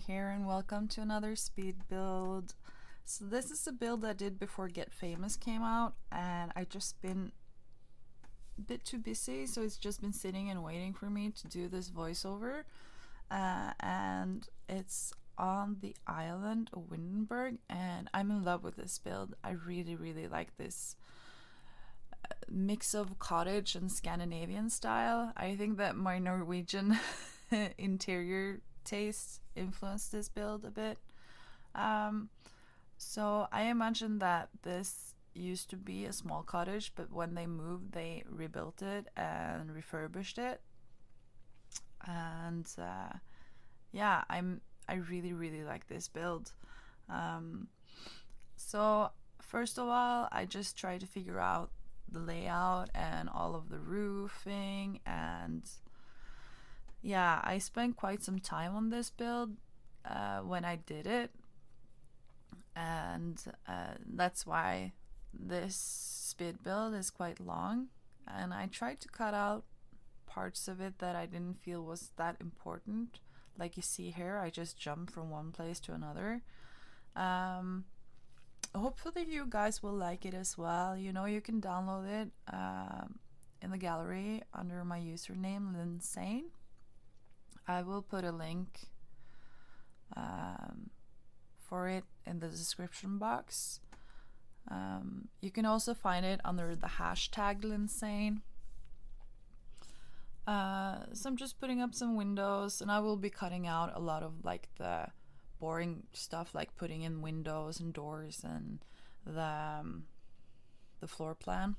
here and welcome to another speed build. So this is a build I did before Get Famous came out, and I just been a bit too busy, so it's just been sitting and waiting for me to do this voiceover. And it's on the island of Windenburg, and I'm in love with this build. I really like this mix of cottage and Scandinavian style. I think that my Norwegian interior taste influenced this build a bit. So I imagine that this used to be a small cottage, but when they moved they rebuilt it and refurbished it. And yeah, I really like this build. So first of all, I just tried to figure out the layout and all of the roofing, and yeah, I spent quite some time on this build when I did it, and that's why this speed build is quite long, and I tried to cut out parts of it that I didn't feel was that important. Like you see here, I just jumped from one place to another. Hopefully you guys will like it as well. You know, you can download it in the gallery under my username Linnsane. I will put a link for it in the description box. You can also find it under the hashtag Linnsane. So I'm just putting up some windows, and I will be cutting out a lot of like the boring stuff, like putting in windows and doors and the floor plan.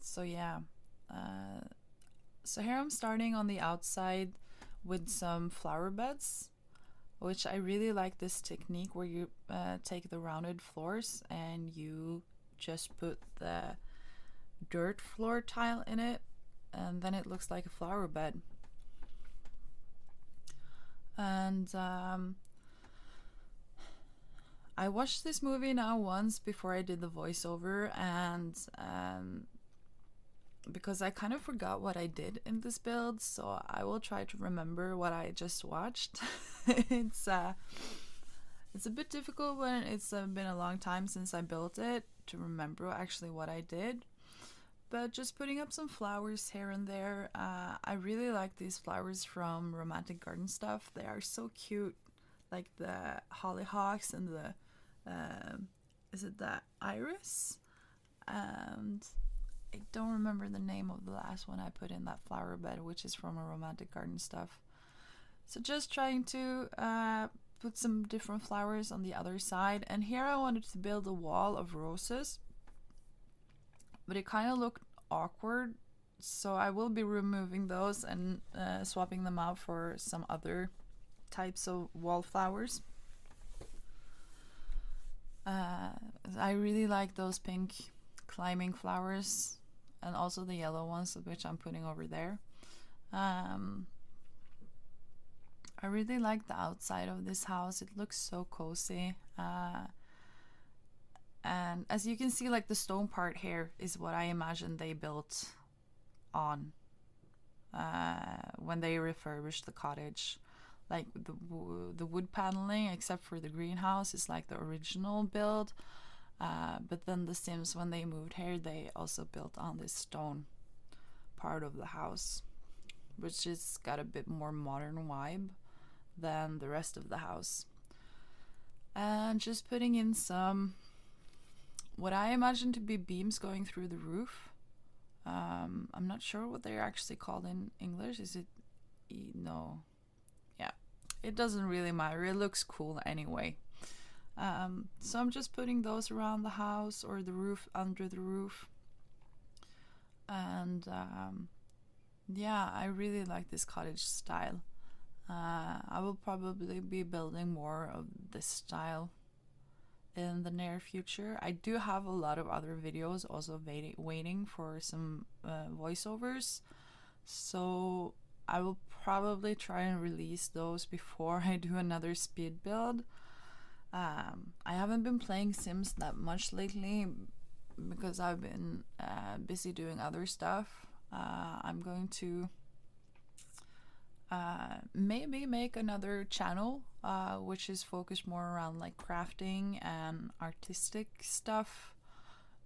So yeah, so here I'm starting on the outside with some flower beds, which I really like this technique where you take the rounded floors and you just put the dirt floor tile in it, and then it looks like a flower bed. And I watched this movie now once before I did the voiceover, and because I kind of forgot what I did in this build, so I will try to remember what I just watched. It's a bit difficult when it's been a long time since I built it to remember actually what I did. But just putting up some flowers here and there. I really like these flowers from Romantic Garden Stuff. They are so cute, like the hollyhocks and the is it the iris? And I don't remember the name of the last one I put in that flower bed, which is from a Romantic Garden Stuff. So just trying to put some different flowers on the other side. And here I wanted to build a wall of roses, but it kind of looked awkward, so I will be removing those and swapping them out for some other types of wallflowers. I really like those pink climbing flowers, and also the yellow ones, which I'm putting over there. I really like the outside of this house. It looks so cozy. And as you can see, like the stone part here is what I imagine they built on when they refurbished the cottage. Like the wood paneling, except for the greenhouse, is like the original build. But then the Sims, when they moved here, they also built on this stone part of the house, which has got a bit more modern vibe than the rest of the house. And just putting in some what I imagine to be beams going through the roof. I'm not sure what they're actually called in English. Is it no? Yeah, it doesn't really matter. It looks cool anyway. So I'm just putting those around the house or the roof, under the roof. And yeah, I really like this cottage style. I will probably be building more of this style in the near future. I do have a lot of other videos also waiting for some voiceovers, so I will probably try and release those before I do another speed build. I haven't been playing Sims that much lately because I've been busy doing other stuff. I'm going to maybe make another channel which is focused more around like crafting and artistic stuff.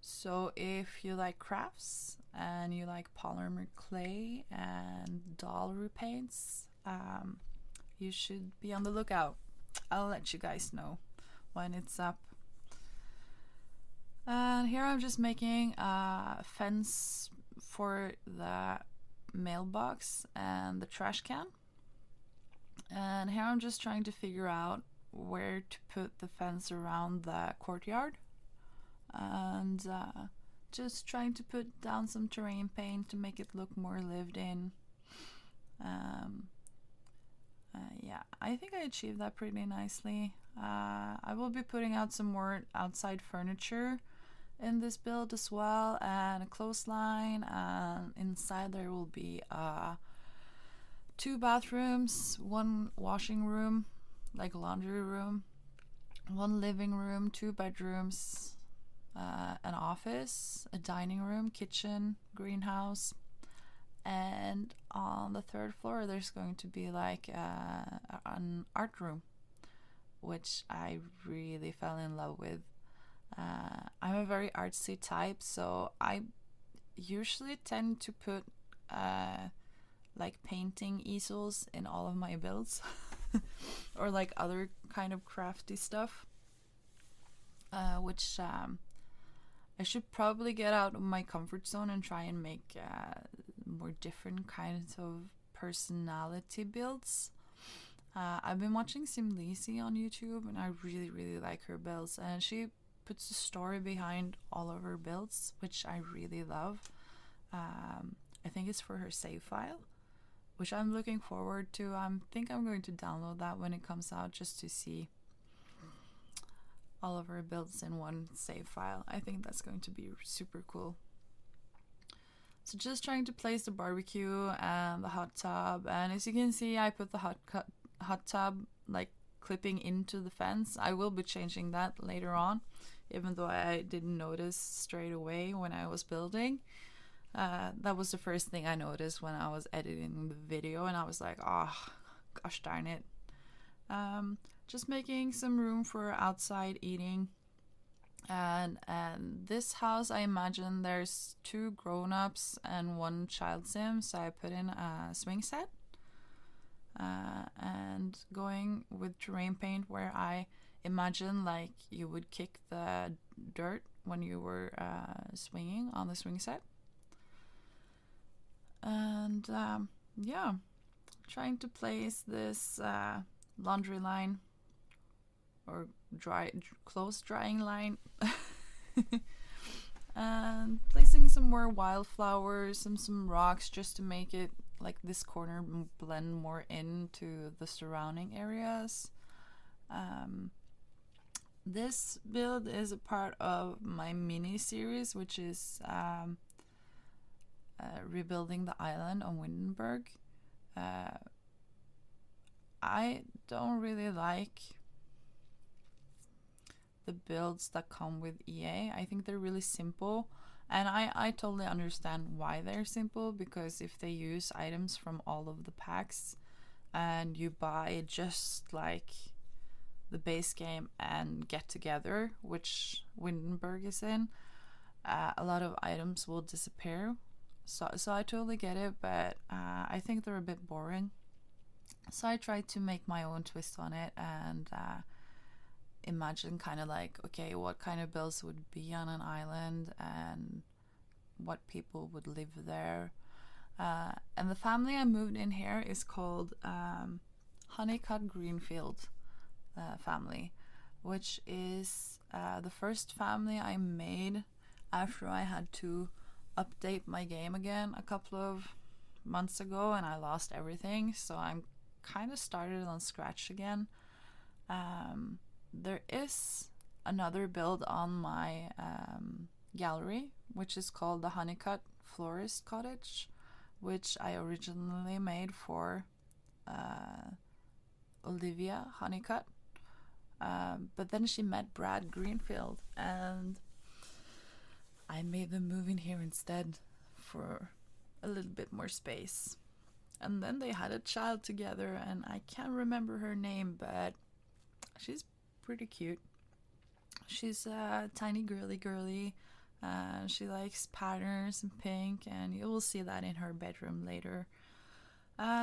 So if you like crafts and you like polymer clay and doll repaints, you should be on the lookout. I'll let you guys know when it's up. And here I'm just making a fence for the mailbox and the trash can. And here I'm just trying to figure out where to put the fence around the courtyard. And just trying to put down some terrain paint to make it look more lived in. Yeah, I think I achieved that pretty nicely. I will be putting out some more outside furniture in this build as well, and a clothesline, and inside there will be 2 bathrooms, 1 washing room, like laundry room, 1 living room, 2 bedrooms, an office, a dining room, kitchen, greenhouse, and on the 3rd floor there's going to be like an art room, which I really fell in love with. I'm a very artsy type, so I usually tend to put like painting easels in all of my builds or like other kind of crafty stuff, which I should probably get out of my comfort zone and try and make more different kinds of personality builds. I've been watching Simlisi on YouTube, and I really like her builds, and she puts a story behind all of her builds, which I really love. I think it's for her save file, which I'm looking forward to. I think I'm going to download that when it comes out, just to see all of her builds in one save file. I think that's going to be super cool. So just trying to place the barbecue and the hot tub, and as you can see, I put the hot tub like clipping into the fence. I will be changing that later on, even though I didn't notice straight away when I was building. That was the first thing I noticed when I was editing the video, and I was like, oh gosh darn it. Just making some room for outside eating. And this house, I imagine there's 2 grown-ups and 1 child sim, so I put in a swing set. And going with terrain paint, where I imagine like you would kick the dirt when you were swinging on the swing set. And yeah, trying to place this laundry line or clothes drying line and placing some more wildflowers and some rocks, just to make it like this corner blend more into the surrounding areas. This build is a part of my mini series, which is rebuilding the island on Windenburg. I don't really like the builds that come with EA. I think they're really simple, and I totally understand why they're simple, because if they use items from all of the packs and you buy just like the base game and Get Together, which Windenburg is in, a lot of items will disappear. So I totally get it, but I think they're a bit boring. So I tried to make my own twist on it and imagine kind of like, okay, what kind of builds would be on an island and what people would live there. And the family I moved in here is called Honeycutt Greenfield family, which is the first family I made after I had to update my game again a couple of months ago, and I lost everything, so I'm kind of started on scratch again. There is another build on my gallery, which is called the Honeycutt Florist Cottage, which I originally made for Olivia Honeycutt, but then she met Brad Greenfield, and I made them move in here instead for a little bit more space. And then they had a child together, and I can't remember her name, but she's pretty cute. She's a tiny girly. She likes patterns and pink, and you will see that in her bedroom later.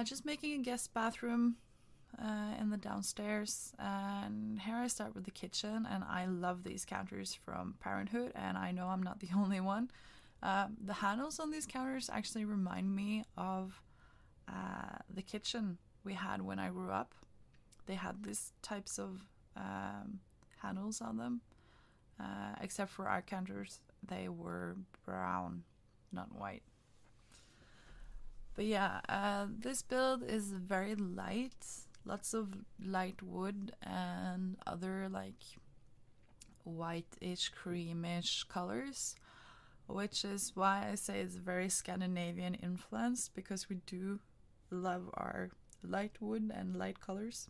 Just making a guest bathroom in the downstairs, and here I start with the kitchen. And I love these counters from Parenthood, and I know I'm not the only one. The handles on these counters actually remind me of the kitchen we had when I grew up. They had these types of handles on them, except for our counters, they were brown, not white. But yeah, this build is very light, lots of light wood and other like white-ish, creamish colors, which is why I say it's very Scandinavian influenced, because we do love our light wood and light colors.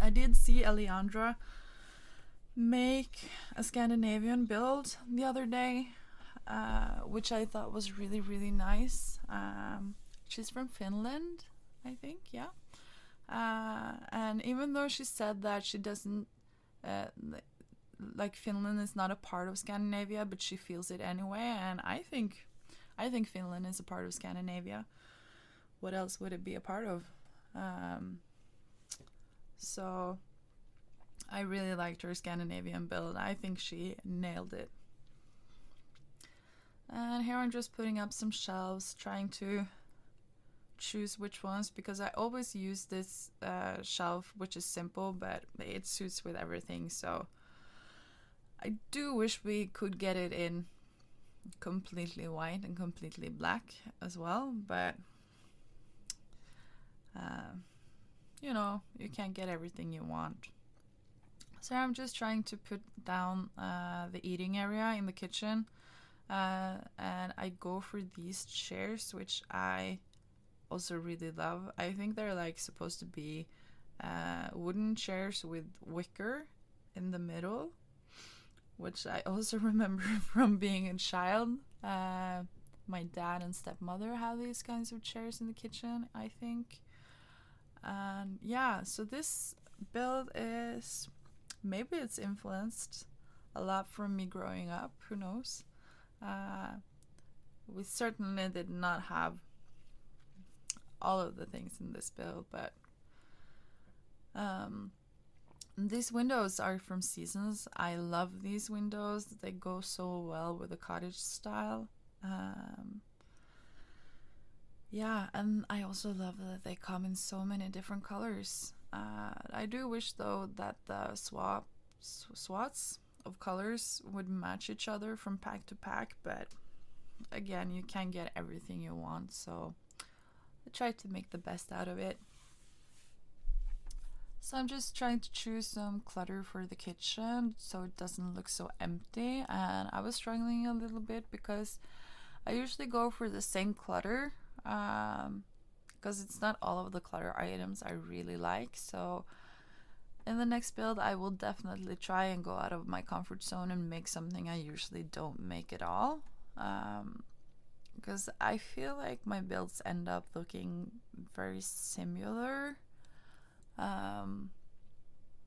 I did see Eliandra make a Scandinavian build the other day, which I thought was really, really nice. She's from Finland, I think, yeah. And even though she said that she doesn't, like Finland is not a part of Scandinavia, but she feels it anyway, and I think Finland is a part of Scandinavia. What else would it be a part of? So I really liked her Scandinavian build. I think she nailed it. And here I'm just putting up some shelves, trying to choose which ones, because I always use this shelf, which is simple, but it suits with everything. So I do wish we could get it in completely white and completely black as well, but you know, you can't get everything you want. So I'm just trying to put down the eating area in the kitchen, and I go for these chairs, which I also really love. I think they're like supposed to be wooden chairs with wicker in the middle, which I also remember from being a child. My dad and stepmother have these kinds of chairs in the kitchen, I think. And yeah, so this build is, maybe it's influenced a lot from me growing up, who knows. We certainly did not have all of the things in this build, but these windows are from Seasons. I love these windows. They go so well with the cottage style. Yeah, and I also love that they come in so many different colors. I do wish though that the swats of colors would match each other from pack to pack, but again, you can't get everything you want, so I try to make the best out of it. So I'm just trying to choose some clutter for the kitchen so it doesn't look so empty, and I was struggling a little bit because I usually go for the same clutter, because it's not all of the clutter items I really like. So in the next build I will definitely try and go out of my comfort zone and make something I usually don't make at all, because I feel like my builds end up looking very similar.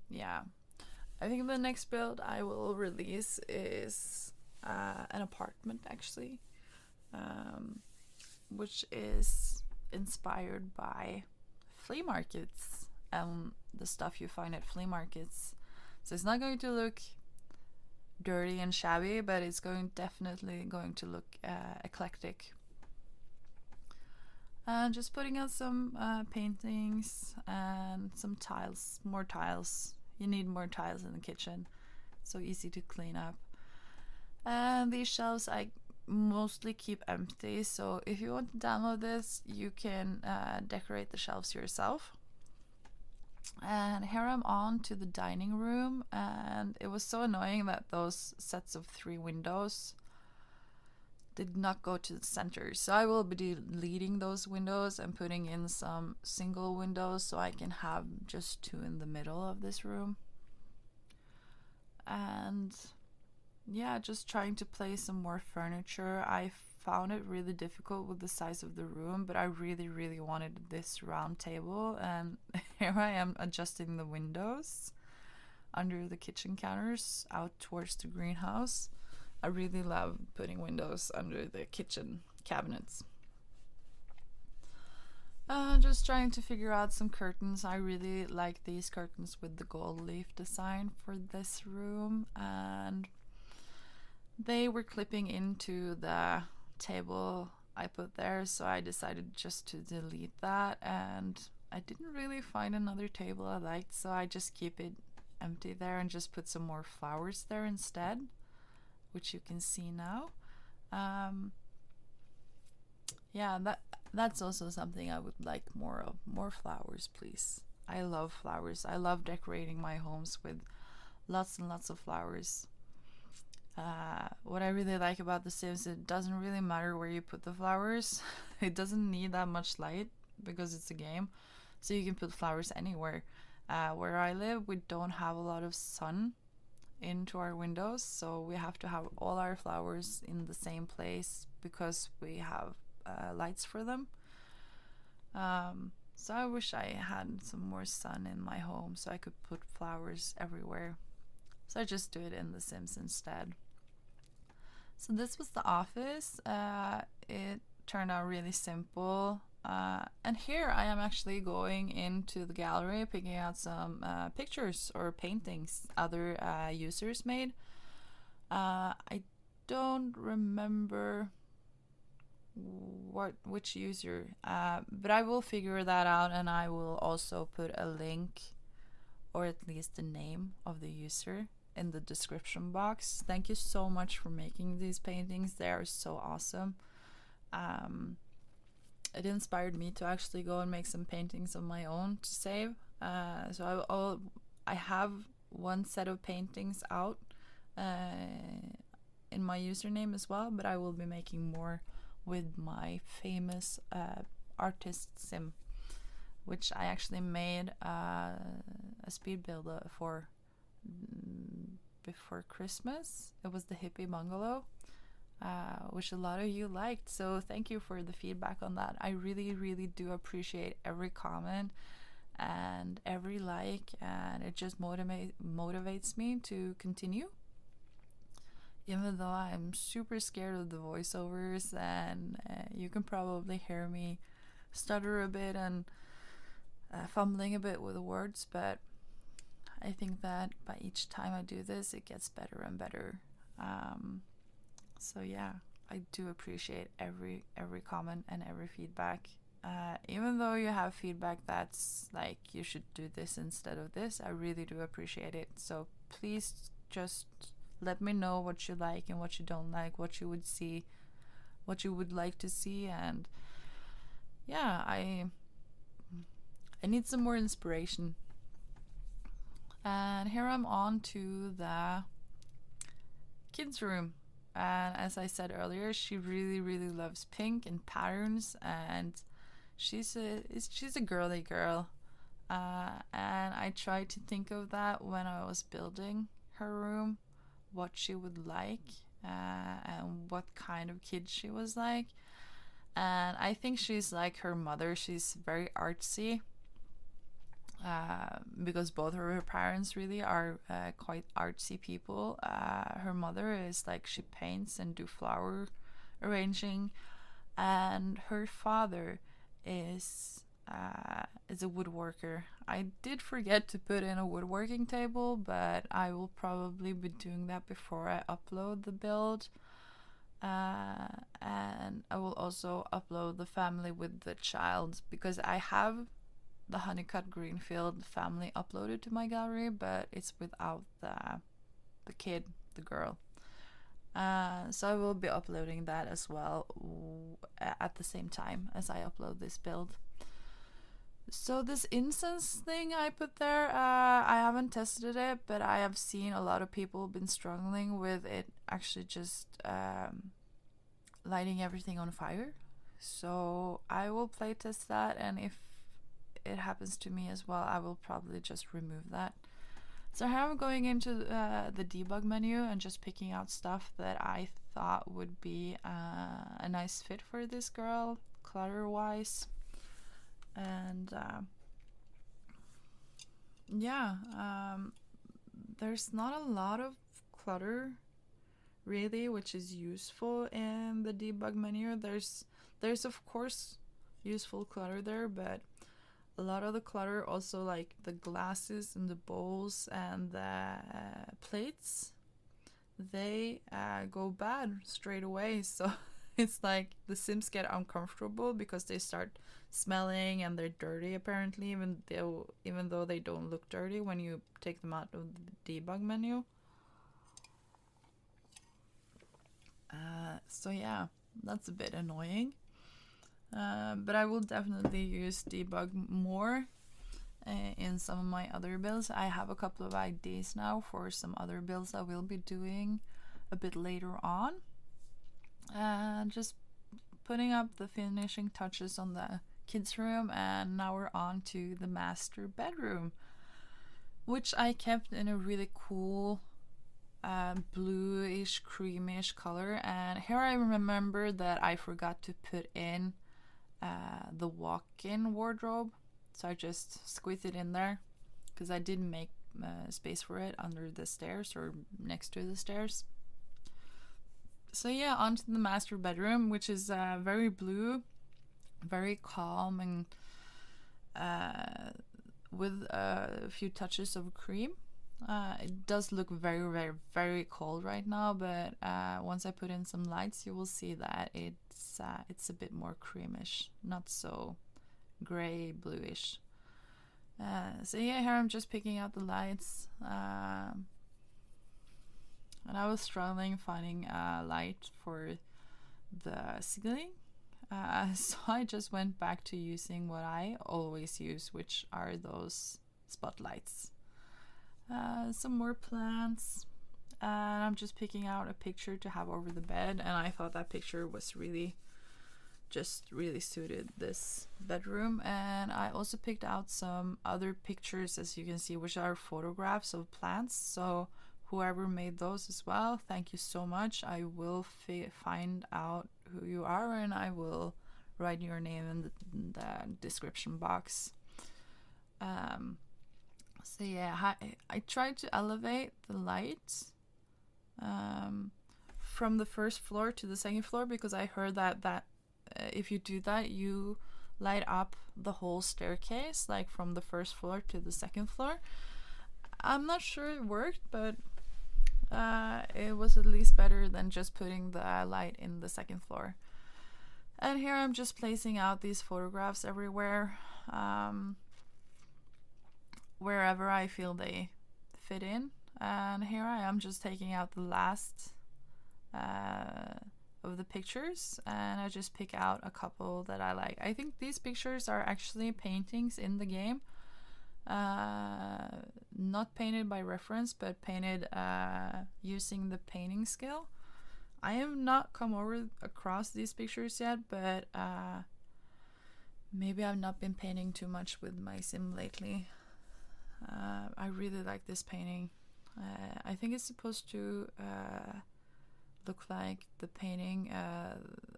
Yeah, I think the next build I will release is an apartment, actually, which is inspired by flea markets and the stuff you find at flea markets. So it's not going to look dirty and shabby, but it's definitely going to look eclectic. And just putting out some paintings and some tiles, more tiles. You need more tiles in the kitchen. It's so easy to clean up. And these shelves I mostly keep empty, so if you want to download this, you can decorate the shelves yourself. And here I'm on to the dining room, and it was so annoying that those sets of 3 windows did not go to the center, so I will be deleting those windows and putting in some single windows so I can have just 2 in the middle of this room. And yeah, just trying to place some more furniture. I found it really difficult with the size of the room, but I really wanted this round table, and here I am adjusting the windows under the kitchen counters out towards the greenhouse. I really love putting windows under the kitchen cabinets. Just trying to figure out some curtains. I really like these curtains with the gold leaf design for this room, and they were clipping into the table I put there, so I decided just to delete that, and I didn't really find another table I liked, so I just keep it empty there and just put some more flowers there instead, which you can see now. Yeah, that's also something I would like more of. More flowers, please. I love flowers. I love decorating my homes with lots and lots of flowers. What I really like about The Sims, it doesn't really matter where you put the flowers. It doesn't need that much light because it's a game, so you can put flowers anywhere. Where I live, we don't have a lot of sun into our windows, so we have to have all our flowers in the same place because we have lights for them. So I wish I had some more sun in my home so I could put flowers everywhere. So I just do it in The Sims instead. So this was the office. It turned out really simple. And here I am actually going into the gallery, picking out some pictures or paintings other users made. I don't remember which user, but I will figure that out, and I will also put a link, or at least the name of the user, in the description box. Thank you so much for making these paintings. They are so awesome. It inspired me to actually go and make some paintings of my own to save. So I have one set of paintings out in my username as well, but I will be making more with my famous artist sim, which I actually made a speed build for before Christmas. It was the hippie bungalow, which a lot of you liked, so thank you for the feedback on that. I really do appreciate every comment and every like, and it just motivates me to continue, even though I'm super scared of the voiceovers, and you can probably hear me stutter a bit and fumbling a bit with the words, but I think that by each time I do this, it gets better and better. So yeah, I do appreciate every comment and every feedback. Even though you have feedback that's like, you should do this instead of this, I really do appreciate it. So please just let me know what you like and what you don't like, what you would see, what you would like to see, and yeah, I need some more inspiration. And here I'm on to the kids' room. And as I said earlier, she really loves pink and patterns, and she's a girly girl. And I tried to think of that when I was building her room, what she would like, and what kind of kid she was like. And I think she's like her mother. She's very artsy, because both of her parents really are quite artsy people. Her mother is like, she paints and do flower arranging, and her father is a woodworker. I did forget to put in a woodworking table, but I will probably be doing that before I upload the build. And I will also upload the family with the child, because I have the Honeycut Greenfield family uploaded to my gallery, but it's without the kid, the girl. So I will be uploading that as well at the same time as I upload this build. So this incense thing I put there, I haven't tested it, but I have seen a lot of people been struggling with it actually just lighting everything on fire. So I will play test that, and if it happens to me as well, I will probably just remove that. So here I'm going into the debug menu and just picking out stuff that I thought would be a nice fit for this girl, clutter-wise. And yeah, there's not a lot of clutter really, which is useful in the debug menu. There's of course useful clutter there, but a lot of the clutter, also like the glasses and the bowls and the plates, they go bad straight away. So it's like the Sims get uncomfortable because they start smelling and they're dirty apparently, even though they don't look dirty when you take them out of the debug menu. So yeah, that's a bit annoying. But I will definitely use debug more in some of my other builds. I have a couple of ideas now for some other builds I will be doing a bit later on. Just putting up the finishing touches on the kids' room, and now we're on to the master bedroom, which I kept in a really cool bluish creamish color. And here I remember that I forgot to put in the walk-in wardrobe, so I just squeezed it in there because I didn't make space for it under the stairs or next to the stairs. So yeah, onto the master bedroom, which is very blue, very calm, and with a few touches of cream. It does look very, very, very cold right now, but once I put in some lights, you will see that it's a bit more creamish, not so gray bluish. So yeah, here I'm just picking out the lights, and I was struggling finding a light for the ceiling, so I just went back to using what I always use, which are those spotlights. Some more plants, and I'm just picking out a picture to have over the bed, and I thought that picture was really suited this bedroom. And I also picked out some other pictures, as you can see, which are photographs of plants. So whoever made those as well, thank you so much. I will find out who you are, and I will write your name in the description box. So yeah, I tried to elevate the light from the first floor to the second floor, because I heard that if you do that, you light up the whole staircase, like from the first floor to the second floor. I'm not sure it worked, but it was at least better than just putting the light in the second floor. And here I'm just placing out these photographs everywhere, wherever I feel they fit in. And here I am just taking out the last of the pictures, and I just pick out a couple that I like. I think these pictures are actually paintings in the game, not painted by reference, but painted using the painting skill. I have not come across these pictures yet, but maybe I've not been painting too much with my sim lately. I really like this painting. I think it's supposed to look like the painting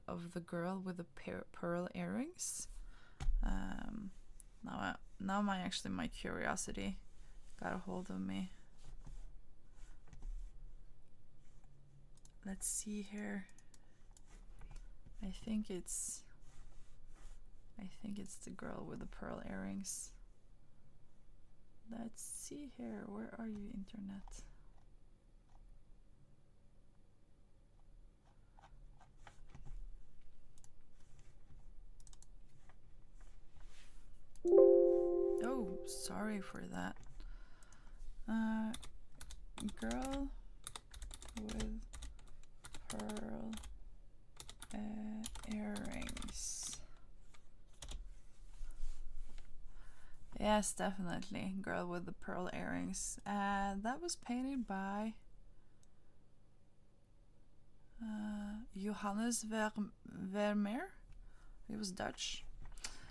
of the girl with the pearl earrings. Now my curiosity got a hold of me. Let's see here. I think it's the girl with the pearl earrings. Let's see here. Where are you, internet? Oh, sorry for that. Girl with pearl earrings. Yes, definitely. Girl with the pearl earrings. That was painted by Johannes Vermeer. He was Dutch.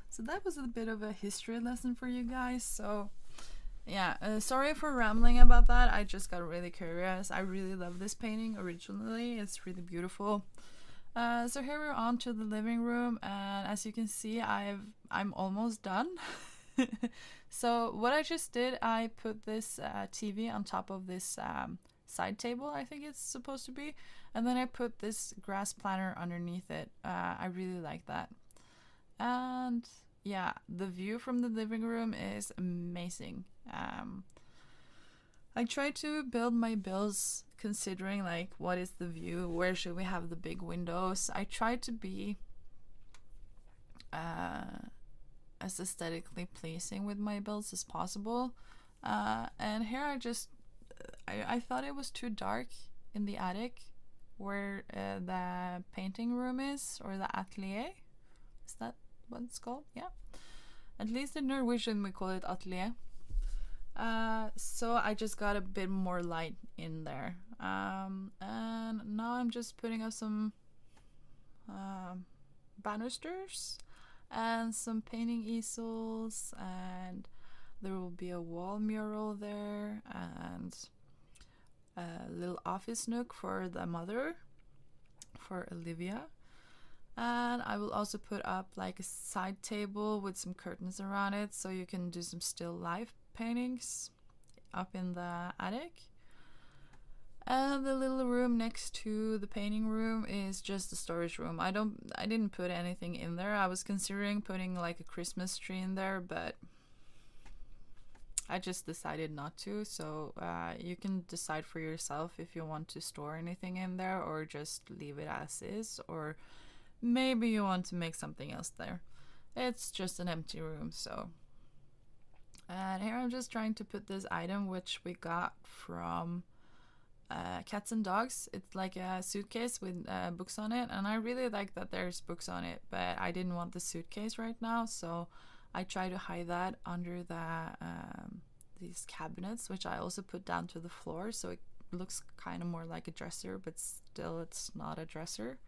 So that was a bit of a history lesson for you guys. So Yeah, sorry for rambling about that. I just got really curious. I really love this painting originally. It's really beautiful. So here we're on to the living room, and as you can see, I'm almost done. So what I just did, I put this TV on top of this side table, I think it's supposed to be, and then I put this grass planter underneath it. I really like that. And yeah, the view from the living room is amazing. I try to build my builds considering like what is the view, where should we have the big windows. I try to be as aesthetically pleasing with my builds as possible. And here I thought it was too dark in the attic where the painting room is, or the atelier. Is that what it's called? Yeah. At least in Norwegian we call it atelier. So I just got a bit more light in there. And now I'm just putting up some banisters and some painting easels, and there will be a wall mural there, and a little office nook for the mother, for Olivia. And I will also put up like a side table with some curtains around it, so you can do some still life paintings up in the attic. And the little room next to the painting room is just a storage room. I didn't put anything in there. I was considering putting like a Christmas tree in there, but I just decided not to. So you can decide for yourself if you want to store anything in there or just leave it as is, or maybe you want to make something else there. It's just an empty room, so. And here I'm just trying to put this item which we got from Cats and Dogs. It's like a suitcase with books on it, and I really like that there's books on it, but I didn't want the suitcase right now, so I try to hide that under the these cabinets, which I also put down to the floor, so it looks kind of more like a dresser, but still it's not a dresser.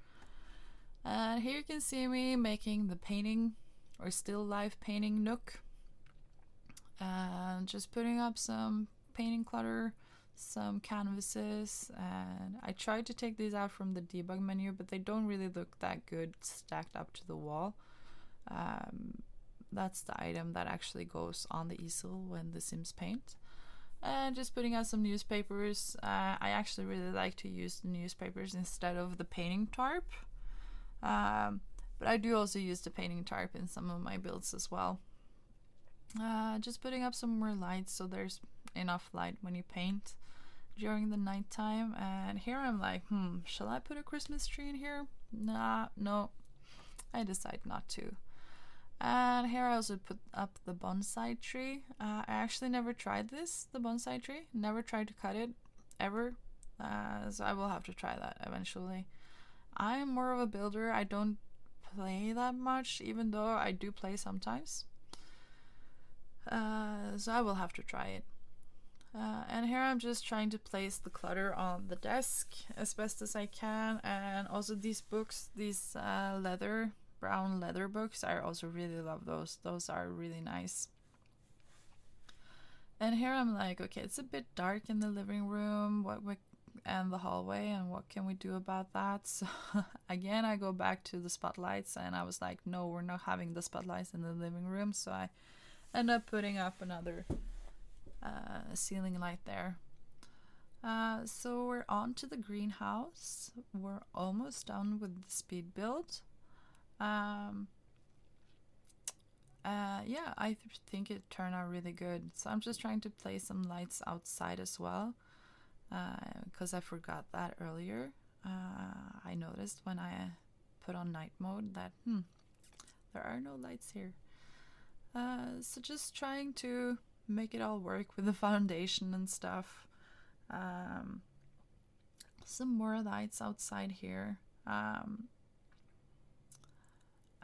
And here you can see me making the painting or still life painting nook, and just putting up some painting clutter, some canvases, and I tried to take these out from the debug menu, but they don't really look that good stacked up to the wall. That's the item that actually goes on the easel when the Sims paint. And just putting out some newspapers. I actually really like to use the newspapers instead of the painting tarp, but I do also use the painting tarp in some of my builds as well. Just putting up some more lights so there's enough light when you paint during the nighttime. And here I'm like, shall I put a Christmas tree in here? No, I decide not to. And here I also put up the bonsai tree. I actually never tried this, the bonsai tree. Never tried to cut it, ever. So I will have to try that eventually. I'm more of a builder. I don't play that much, even though I do play sometimes. So I will have to try it. And here I'm just trying to place the clutter on the desk as best as I can. And also these books, these brown leather books, I also really love those. Those are really nice. And here I'm like, okay, it's a bit dark in the living room and the hallway, and what can we do about that? So again, I go back to the spotlights, and I was like, no, we're not having the spotlights in the living room, so I end up putting up another ceiling light there. So we're on to the greenhouse. We're almost done with the speed build. Yeah, I think it turned out really good. So I'm just trying to place some lights outside as well, because I forgot that earlier. I noticed when I put on night mode that there are no lights here. So just trying to make it all work with the foundation and stuff. Some more lights outside here.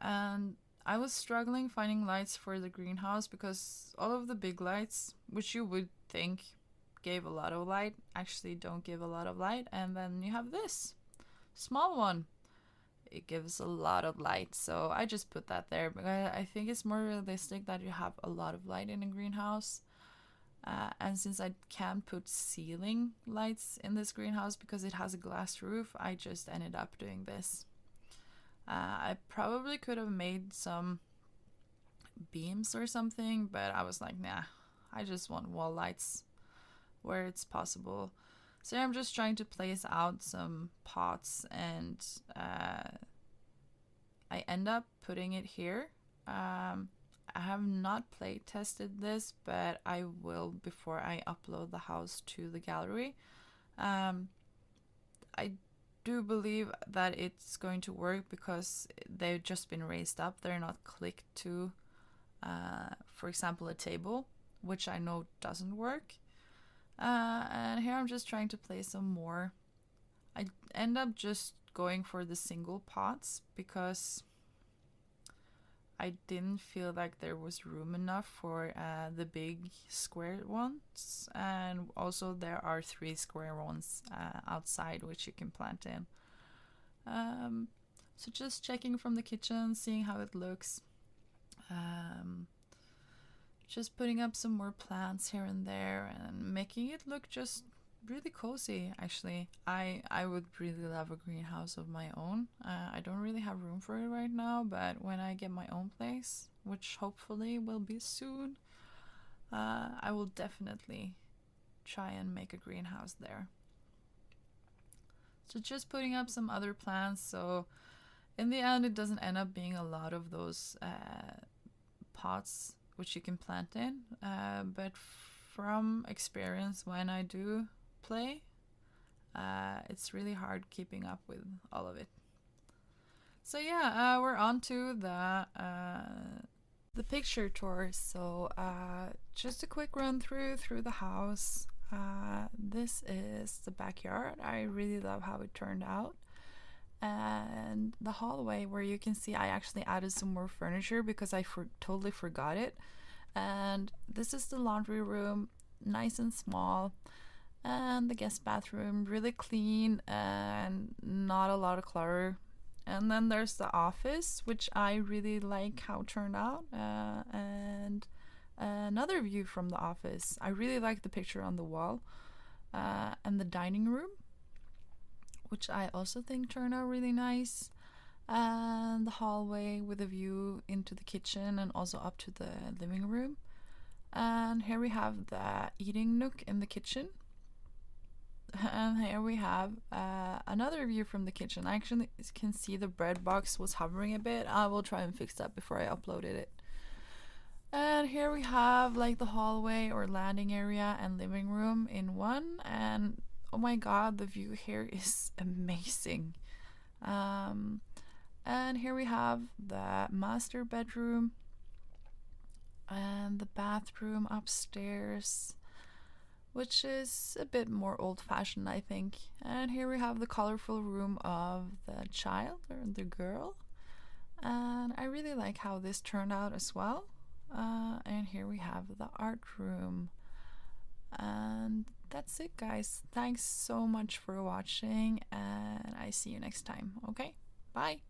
And I was struggling finding lights for the greenhouse because all of the big lights, which you would think gave a lot of light, actually don't give a lot of light. And then you have this small one. It gives a lot of light, so I just put that there. But I think it's more realistic that you have a lot of light in a greenhouse. And since I can't put ceiling lights in this greenhouse because it has a glass roof, I just ended up doing this. I probably could have made some beams or something, but I was like, nah, I just want wall lights where it's possible. So I'm just trying to place out some pots, and I end up putting it here. I have not play tested this, but I will before I upload the house to the gallery. I do believe that it's going to work because they've just been raised up. They're not clicked to, for example, a table, which I know doesn't work. And here I'm just trying to place some more. I end up just going for the single pots because I didn't feel like there was room enough for the big square ones, and also there are 3 square ones outside which you can plant in. So just checking from the kitchen, seeing how it looks, just putting up some more plants here and there and making it look just really cozy. Actually, I would really love a greenhouse of my own. I don't really have room for it right now, but when I get my own place, which hopefully will be soon, I will definitely try and make a greenhouse there. So just putting up some other plants, so in the end it doesn't end up being a lot of those pots which you can plant in, but from experience, when I do play, it's really hard keeping up with all of it. So yeah, we're on to the picture tour. So just a quick run through the house. This is the backyard. I really love how it turned out. And the hallway, where you can see I actually added some more furniture because I totally forgot it. And this is the laundry room, nice and small. And the guest bathroom, really clean and not a lot of clutter. And then there's the office, which I really like how it turned out. And another view from the office. I really like the picture on the wall. And the dining room, which I also think turned out really nice. And the hallway with a view into the kitchen and also up to the living room. And here we have the eating nook in the kitchen. And here we have another view from the kitchen. I actually can see the bread box was hovering a bit. I will try and fix that before I uploaded it. And here we have like the hallway or landing area and living room in one. And oh my god, the view here is amazing. And here we have the master bedroom and the bathroom upstairs, which is a bit more old-fashioned, I think. And here we have the colorful room of the child or the girl. And I really like how this turned out as well. And here we have the art room. And that's it, guys. Thanks so much for watching, and I see you next time. Okay, bye.